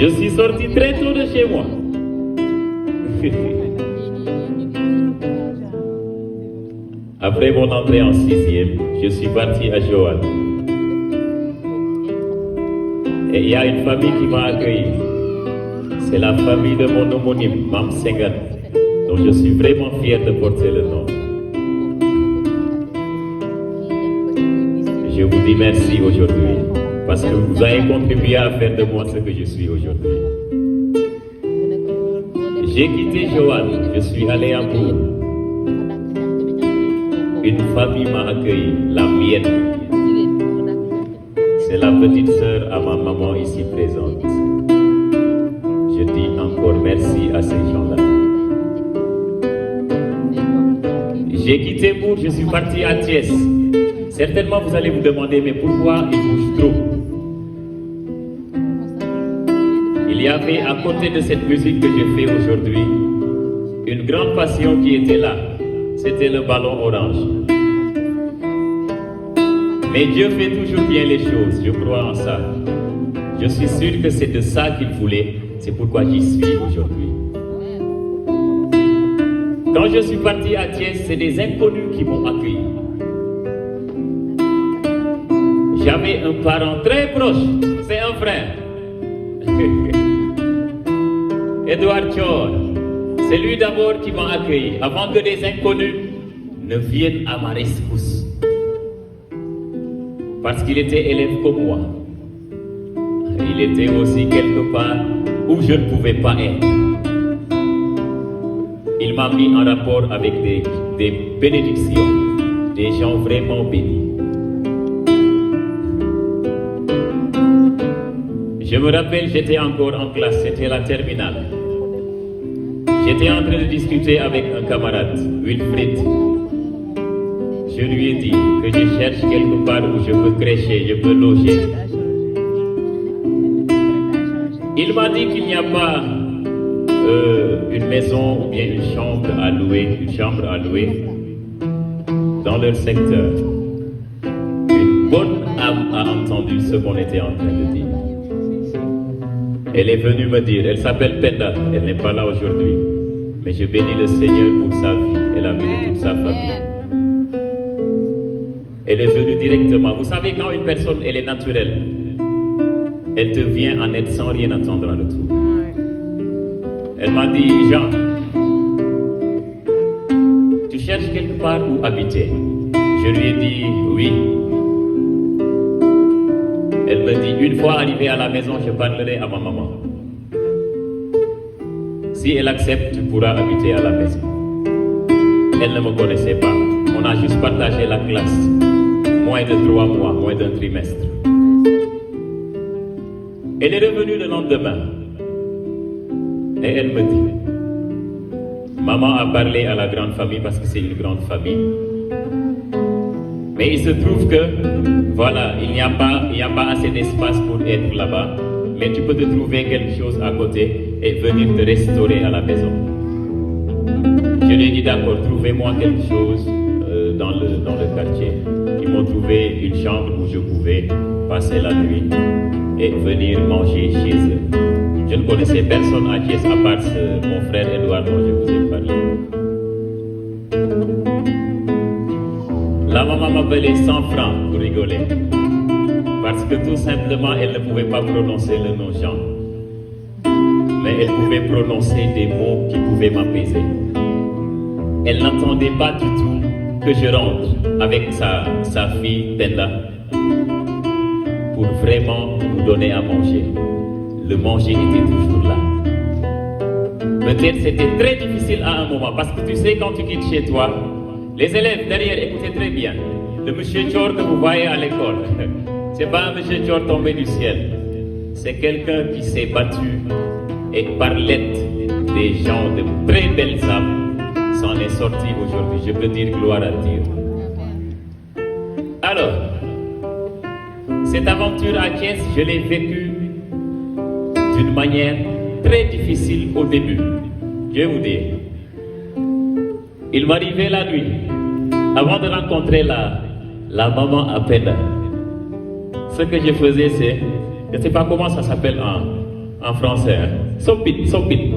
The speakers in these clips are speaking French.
Je suis sorti très tôt de chez moi. Après mon entrée en 6e, je suis parti à Joanne. Et il y a une famille qui m'a accueilli. C'est la famille de mon homonyme, Mam Sengan, dont je suis vraiment fier de porter le nom. Je vous dis merci aujourd'hui, parce que vous avez contribué à faire de moi ce que je suis aujourd'hui. J'ai quitté Joanne, je suis allé à Bourg. Une famille m'a accueilli, la mienne. C'est la petite sœur à ma maman ici présente. Je dis encore merci à ces gens-là. J'ai quitté Bourg, je suis parti à Thiès. Certainement vous allez vous demander, mais pourquoi il bouge trop? Il y avait à côté de cette musique que je fais aujourd'hui, une grande passion qui était là. C'était le ballon orange. Mais Dieu fait toujours bien les choses, je crois en ça. Je suis sûr que c'est de ça qu'il voulait, c'est pourquoi j'y suis aujourd'hui. Quand je suis parti à Thiès, c'est des inconnus qui m'ont accueilli. J'avais un parent très proche, c'est un frère. Edouard Thior, c'est lui d'abord qui m'a accueilli, avant que des inconnus ne viennent à ma rescousse. Parce qu'il était élève comme moi. Il était aussi quelque part où je ne pouvais pas être. Il m'a mis en rapport avec des bénédictions, des gens vraiment bénis. Je me rappelle, j'étais encore en classe, c'était la terminale. J'étais en train de discuter avec un camarade, Wilfried. Je lui ai dit que je cherche quelque part où je peux crècher, je peux loger. Il m'a dit qu'il n'y a pas une maison ou bien une chambre à louer dans leur secteur. Une bonne âme a entendu ce qu'on était en train de dire. Elle est venue me dire, elle s'appelle Penda, elle n'est pas là aujourd'hui, mais je bénis le Seigneur pour sa vie et la vie de toute sa famille. Elle est venue directement. Vous savez, quand une personne, elle est naturelle, elle te vient en aide sans rien attendre en retour. Elle m'a dit, Jean, tu cherches quelque part où habiter? Je lui ai dit, oui. Elle me dit, une fois arrivée à la maison, je parlerai à ma maman. Si elle accepte, tu pourras habiter à la maison. Elle ne me connaissait pas. On a juste partagé la classe. Moins de 3 mois, moins d'un trimestre. Elle est revenue le lendemain. Et elle me dit, maman a parlé à la grande famille parce que c'est une grande famille. Mais il se trouve que, voilà, il n'y a pas assez d'espace pour être là-bas. Mais tu peux te trouver quelque chose à côté et venir te restaurer à la maison. Je lui ai dit, d'accord, trouvez-moi quelque chose dans le quartier. Ils m'ont trouvé une chambre où je pouvais passer la nuit et venir manger chez eux. Je ne connaissais personne à Thiès à part mon frère Edouard dont je vous ai parlé. La maman m'appelait 100 francs pour rigoler. Parce que tout simplement, elle ne pouvait pas prononcer le nom Jean. Mais elle pouvait prononcer des mots qui pouvaient m'apaiser. Elle n'entendait pas du tout que je rentre avec sa fille Penda pour vraiment nous donner à manger. Le manger était toujours là. Peut-être c'était très difficile à un moment parce que tu sais quand tu quittes chez toi, les élèves derrière, écoutez très bien. Le monsieur Thior que vous voyez à l'école, c'est pas un monsieur Thior tombé du ciel. C'est quelqu'un qui s'est battu et par l'aide des gens de très belles âmes s'en est sorti aujourd'hui. Je peux dire gloire à Dieu. Alors, cette aventure à Thiès, je l'ai vécue d'une manière très difficile au début. Je vais vous dire. Il m'arrivait la nuit, avant de rencontrer la maman à peine. Ce que je faisais, c'est, je ne sais pas comment ça s'appelle en en français. Hein? Sopit, sopit.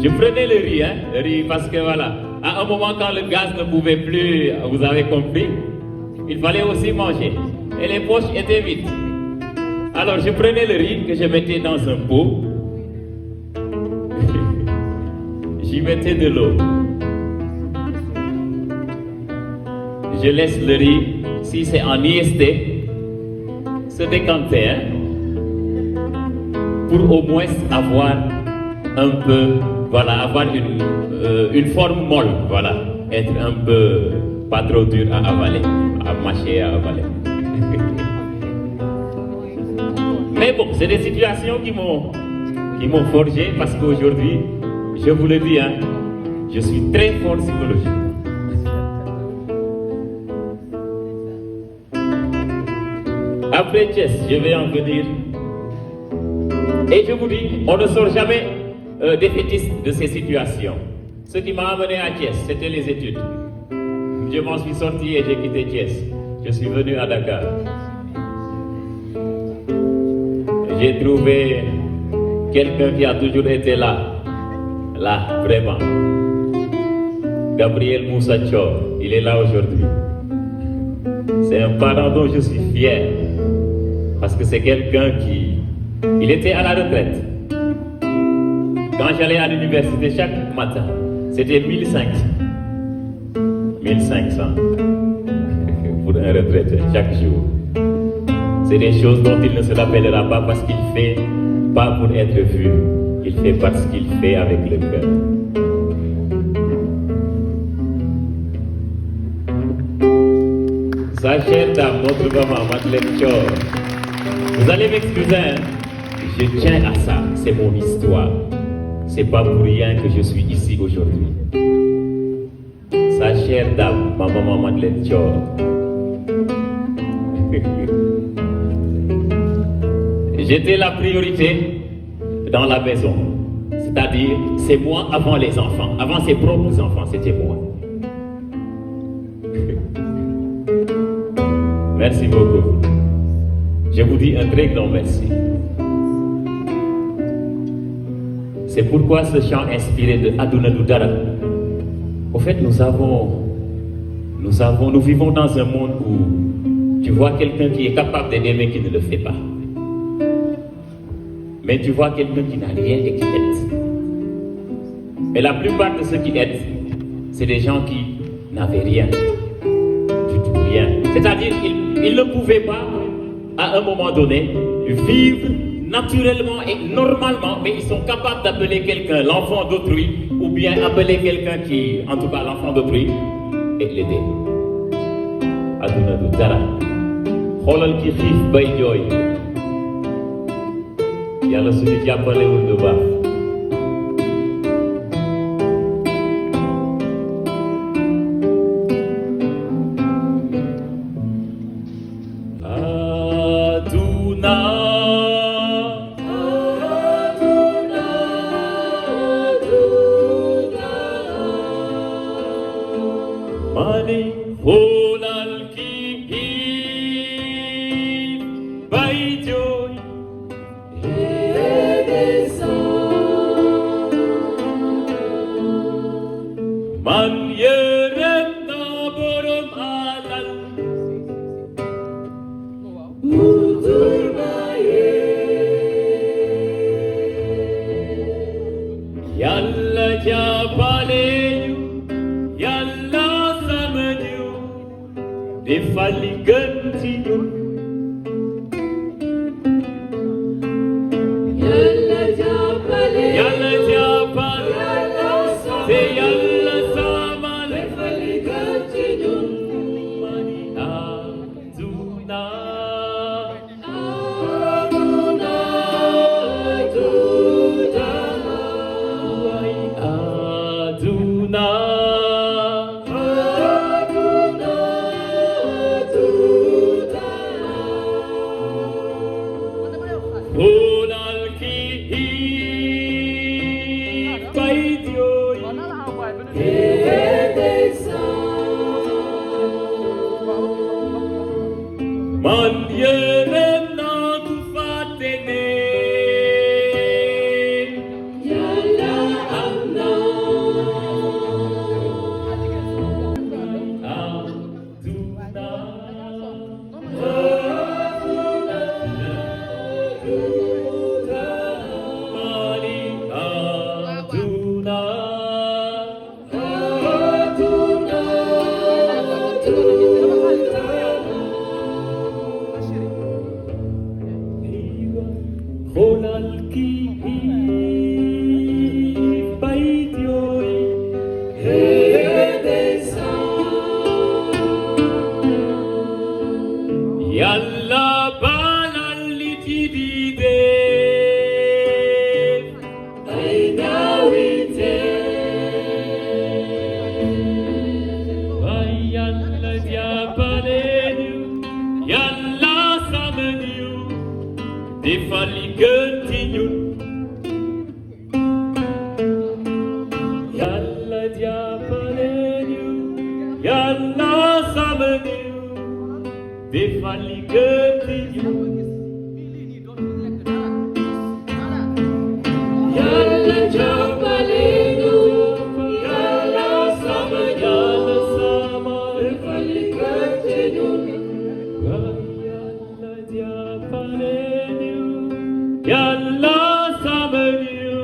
Je prenais le riz parce que voilà, à un moment quand le gaz ne pouvait plus, vous avez compris, il fallait aussi manger. Et les poches étaient vides. Alors je prenais le riz que je mettais dans un pot. J'y mettais de l'eau. Je laisse le riz, si c'est en IST, se décanter, hein, pour au moins avoir un peu, voilà, avoir une forme molle, voilà, être un peu pas trop dur à avaler, à mâcher, à avaler. Mais bon, c'est des situations qui m'ont forgé parce qu'aujourd'hui, je vous le dis, hein, je suis très fort psychologique. Après Thiès, je vais en venir. Et je vous dis, on ne sort jamais défaitiste de ces situations. Ce qui m'a amené à Thiès, c'était les études. Je m'en suis sorti et j'ai quitté Thiès. Je suis venu à Dakar. J'ai trouvé quelqu'un qui a toujours été là. Là, vraiment. Gabriel Moussa Thior, il est là aujourd'hui. C'est un parent dont je suis fier. Parce que c'est quelqu'un qui... Il était à la retraite. Quand j'allais à l'université chaque matin, c'était 1500. 1500 pour un retraité chaque jour. C'est des choses dont il ne se rappellera pas parce qu'il fait pas pour être vu. Il fait parce qu'il fait avec le cœur. Sa chère dame, notre maman, Madeleine Thior. Vous allez m'excuser, hein? Je tiens à ça, c'est mon histoire. C'est pas pour rien que je suis ici aujourd'hui. Sa chère dame, ma maman Madeleine Thior. J'étais la priorité dans la maison. C'est-à-dire, c'est moi avant les enfants. Avant ses propres enfants, c'était moi. Merci beaucoup. Je vous dis un très grand merci. C'est pourquoi ce chant inspiré de Aduna Dudara. Au fait, nous vivons dans un monde où tu vois quelqu'un qui est capable d'aider mais qui ne le fait pas. Mais tu vois quelqu'un qui n'a rien et qui aide. Et la plupart de ceux qui aident, c'est des gens qui n'avaient rien. Du tout rien. C'est-à-dire qu'ils ne pouvaient pas, à un moment donné, vivre naturellement et normalement, mais ils sont capables d'appeler quelqu'un l'enfant d'autrui, ou bien appeler quelqu'un qui, en tout cas l'enfant d'autrui, et l'aider. Aduna du dara. Xolal ki xiif bay jooy. Yàlla suñu jàppalewul du baax. Man yere na tu fate Yalla banalitidide. Aina wite. Yalla diabalenu. Yalla samenu. Defali continue. Yalla diabalenu. Yalla samenu. Defali continue. Yalla diabalenu. Yalla samenu. Yalla sama. Defali continue. Yalla diabalenu. Yalla samenu.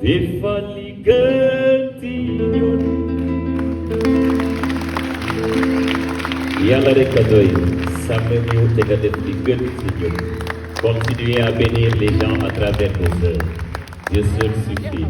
Defali continue. Yalla rekadoi, samenu tega defali continue. Continuez à bénir les gens à travers nos œuvres. Dieu seul suffit.